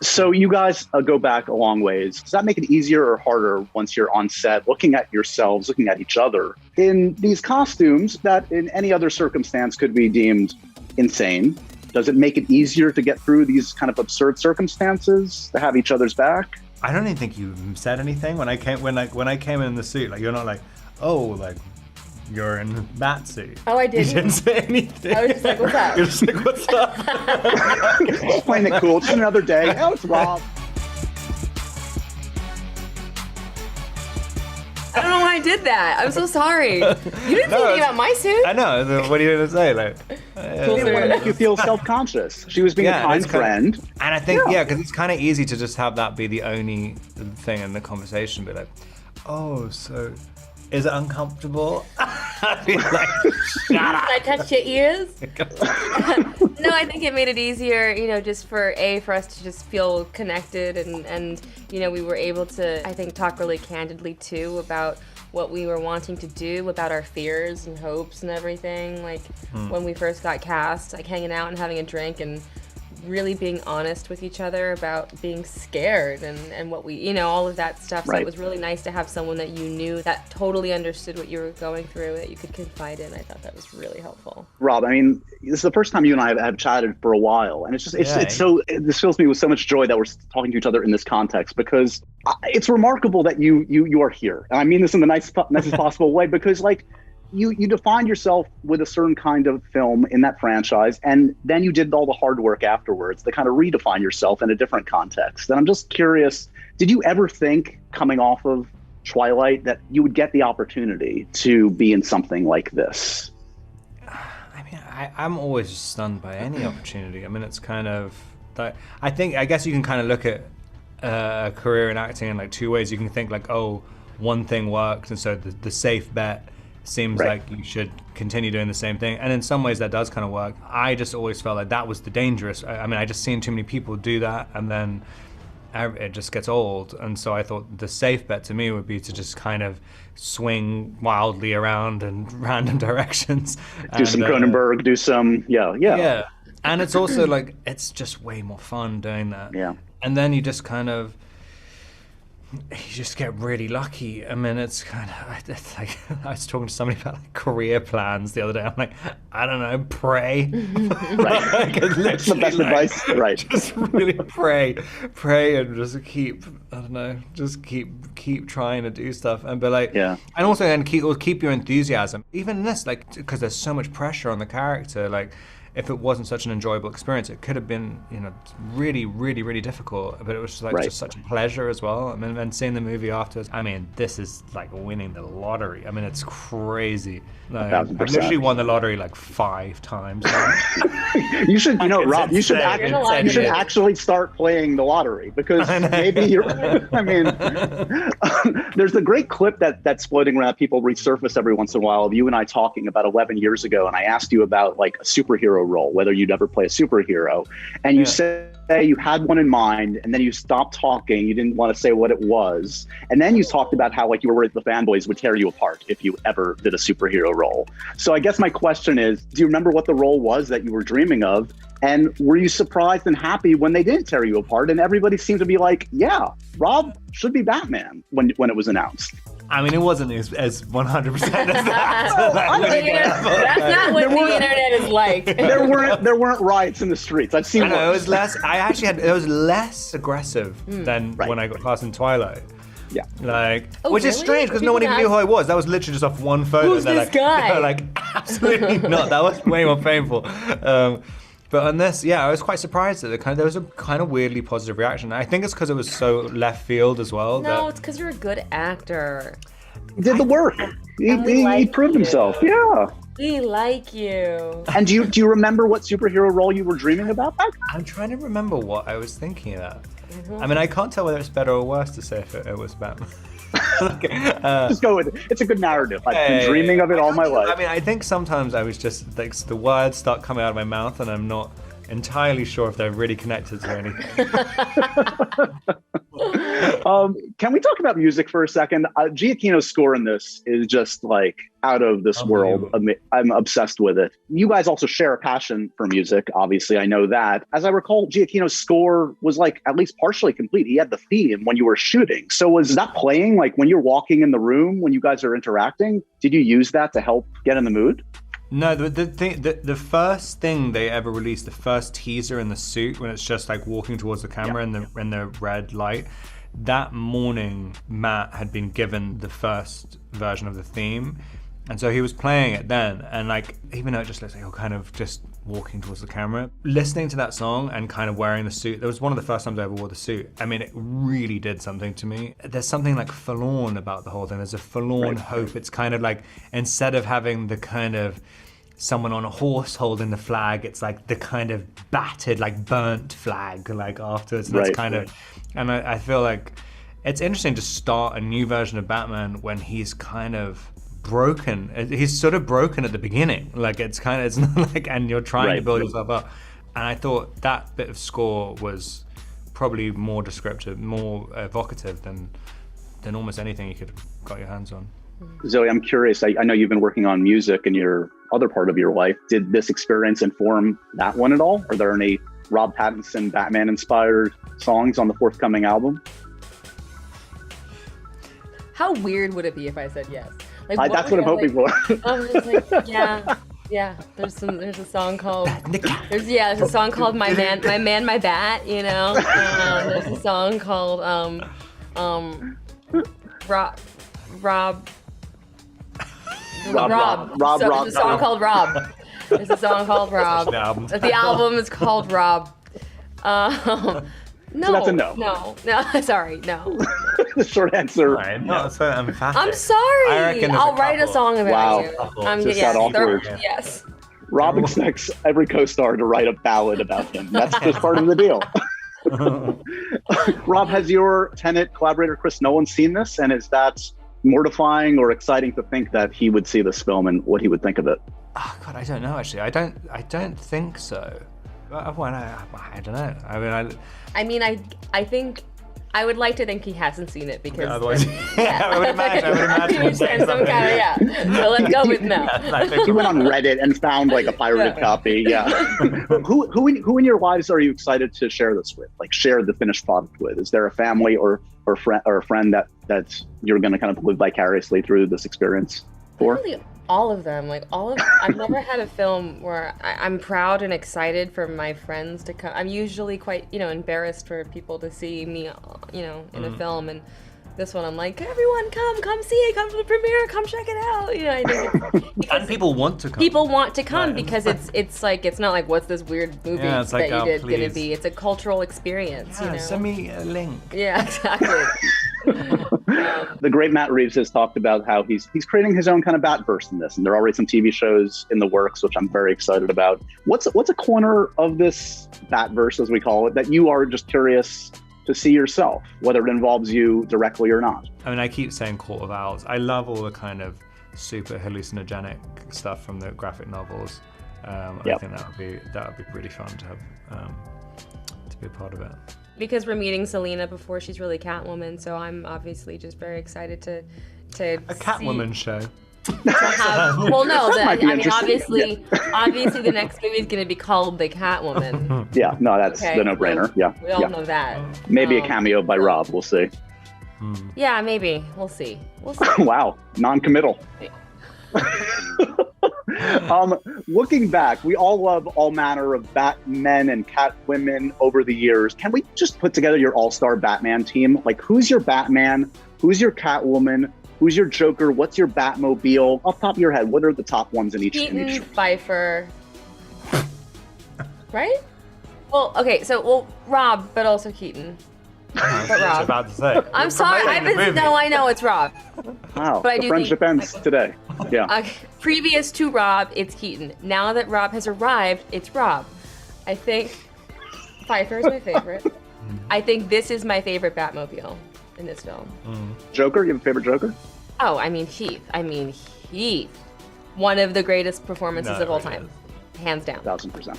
So you guys go back a long ways. Does that make it easier or harder once you're on set, looking at yourselves, looking at each other in these costumes that in any other circumstance could be deemed insane? Does it make it easier to get through these kind of absurd circumstances, to have each other's back? I don't even think you said anything when I came in the suit. Like, you're not like, oh, like, you're in that suit. Oh, I didn't. You didn't say anything. I was just like, what's up? You're just like, what's up? Just playing it cool. Just another day. Oh, it's Rob. I don't know why I did that. I'm so sorry. You didn't say anything about my suit. I know. What are you going to say? Like, She didn't want to make you feel self-conscious. She was being a kind friend. And I think, because it's kind of easy to just have that be the only thing in the conversation. Be like, oh, so is it uncomfortable? I'd be like, shut up. I touched your ears? No, I think it made it easier, just for us to just feel connected and we were able to, I think, talk really candidly too about what we were wanting to do, about our fears and hopes and everything. Like when we first got cast, like hanging out and having a drink and really being honest with each other about being scared and what we, all of that stuff. So Right. It was really nice to have someone that you knew that totally understood what you were going through, that you could confide in. I thought that was really helpful. Rob, I mean, this is the first time you and I have chatted for a while, and this fills me with so much joy that we're talking to each other in this context, because it's remarkable that you are here, and I mean this in the nicest possible way, because like you defined yourself with a certain kind of film in that franchise, and then you did all the hard work afterwards to kind of redefine yourself in a different context. And I'm just curious, did you ever think coming off of Twilight that you would get the opportunity to be in something like this? I mean, I'm always stunned by any opportunity. I mean, it's kind of, I guess you can kind of look at a career in acting in like two ways. You can think like, oh, one thing worked, and so the safe bet seems like you should continue doing the same thing. And in some ways that does kind of work. I just always felt like that was the dangerous. I mean, I just seen too many people do that, and then it just gets old. And so I thought the safe bet to me would be to just kind of swing wildly around in random directions. Do some Cronenberg, do some, yeah. And it's also like, it's just way more fun doing that. Yeah. And then you just kind of, you just get really lucky. I mean, it's kind of, it's like, I was talking to somebody about like career plans the other day. I'm like, I don't know, pray. Right. That's the best advice. Right. Just really pray and just keep, I don't know, just keep trying to do stuff and be like, yeah. And also then keep your enthusiasm. Even in this, like, because there's so much pressure on the character, like, if it wasn't such an enjoyable experience, it could have been, really, really, really difficult. But it was just like just such a pleasure as well. I mean, and seeing the movie afterwards, I mean, this is like winning the lottery. I mean, it's crazy. Like, I've literally won the lottery like 5 times. You should, Rob, you should actually start playing the lottery, because maybe you're. I mean, there's a great clip that's floating around. People resurface every once in a while of you and I talking about 11 years ago, and I asked you about like a superhero role, whether you'd ever play a superhero, and you said you had one in mind, and then you stopped talking. You didn't want to say what it was, and then you talked about how like you were worried the fanboys would tear you apart if you ever did a superhero role. So I guess my question is, do you remember what the role was that you were dreaming of, and were you surprised and happy when they didn't tear you apart and everybody seemed to be like, yeah, Rob should be Batman when it was announced? I mean, it wasn't as 100% as that. That's not what the internet is like. There weren't riots in the streets. I've seen. I know, it was less. It was less aggressive than when I got cast in Twilight. Yeah. Like, which is strange because no one even knew who I was. That was literally just off one photo. Who's this guy? They're like, absolutely not. That was way more painful. But on this, I was quite surprised that there was a kind of weirdly positive reaction. I think it's because it was so left field as well. No, it's because you're a good actor. He did the work. He proved himself. Yeah. We like you. And do you remember what superhero role you were dreaming about back then? I'm trying to remember what I was thinking about. I mean, I can't tell whether it's better or worse to say if it was Batman. Just go with it. It's a good narrative. I've been dreaming of it all my life. I mean, I think sometimes I was just like the words start coming out of my mouth and I'm not entirely sure if they're really connected to anything. Can we talk about music for a second? Giacchino's score in this is just like out of this world. I'm obsessed with it. You guys also share a passion for music. Obviously, I know that. As I recall, Giacchino's score was like at least partially complete. He had the theme when you were shooting. So was that playing like when you're walking in the room, when you guys are interacting? Did you use that to help get in the mood? No, the first thing they ever released, the first teaser in the suit, when it's just like walking towards the camera in the red light, that morning Matt had been given the first version of the theme, and so he was playing it then, and like even though it just looks like you're kind of just walking towards the camera, listening to that song and kind of wearing the suit, that was one of the first times I ever wore the suit. I mean, it really did something to me. There's something like forlorn about the whole thing. There's a forlorn hope. It's kind of like, instead of having the kind of someone on a horse holding the flag, it's like the kind of battered, like burnt flag, like afterwards. And that's kind of, and I feel like it's interesting to start a new version of Batman when he's kind of broken. He's sort of broken at the beginning. Like it's not like, and you're trying to build yourself up. And I thought that bit of score was probably more descriptive, more evocative than almost anything you could have got your hands on. Zoe, I'm curious. I know you've been working on music in your other part of your life. Did this experience inform that one at all? Are there any Rob Pattinson Batman-inspired songs on the forthcoming album? How weird would it be if I said yes? Like, that's what I'm hoping for. I'm just like, yeah. There's a song called there's a song called My Man, My Bat. You know, there's a song called Rob. There's a song called Rob. There's a song called Rob. The album is called Rob. No, so that's a no, sorry, no. The short answer. No, it's emphatic. I'm sorry. I'll write a song about you. Just that awkward. Yes. Rob expects every co-star to write a ballad about him. That's just part of the deal. Rob, has your Tenet collaborator Chris Nolan seen this, and is that mortifying or exciting to think that he would see this film and what he would think of it? Oh God, I don't know actually. I don't think so. Well, I don't know. I think I would like to think he hasn't seen it because otherwise, I would imagine. So let's go with no. He went on Reddit and found like a pirated copy. Yeah. Who in your lives are you excited to share this with? Like share the finished product with? Is there a family or a friend that you're going to kind of live vicariously through this experience for? Really, all of them. I've never had a film where I'm proud and excited for my friends to come. I'm usually quite, embarrassed for people to see me, in a film. And this one, I'm like, everyone come see it, come to the premiere, come check it out. I think and people want to come. People want to come because it's like, it's not like, what's this weird movie that like, you did going to be? It's a cultural experience, Send me a link. Yeah, exactly. The great Matt Reeves has talked about how he's creating his own kind of Batverse in this, and there are already some TV shows in the works, which I'm very excited about. What's a corner of this Batverse, as we call it, that you are just curious to see yourself, whether it involves you directly or not? I mean, I keep saying Court of Owls. I love all the kind of super hallucinogenic stuff from the graphic novels. I think that would be pretty fun to have to be a part of it. Because we're meeting Selena before she's really Catwoman, so I'm obviously just very excited to a Catwoman show. Obviously the next movie is going to be called The Catwoman. Yeah, no, that's the no-brainer. We all know that. Maybe a cameo by Rob. We'll see. Yeah, maybe. We'll see. Wow, non-committal. Looking back, we all love all manner of Batmen and Catwomen over the years. Can we just put together your all-star Batman team? Like, who's your Batman? Who's your Catwoman? Who's your Joker? What's your Batmobile? Off the top of your head, what are the top ones in each? Keaton, Pfeiffer. Right? Well, Rob, but also Keaton. But Rob. About to say. I'm sorry. I know it's Rob. Wow. But the friendship ends today. Yeah. Previous to Rob, it's Keaton. Now that Rob has arrived, it's Rob. I think Pfeiffer is my favorite. I think this is my favorite Batmobile in this film. Joker? You have a favorite Joker? Oh, Heath. Heath. One of the greatest performances of all time. Hands down. 1000%.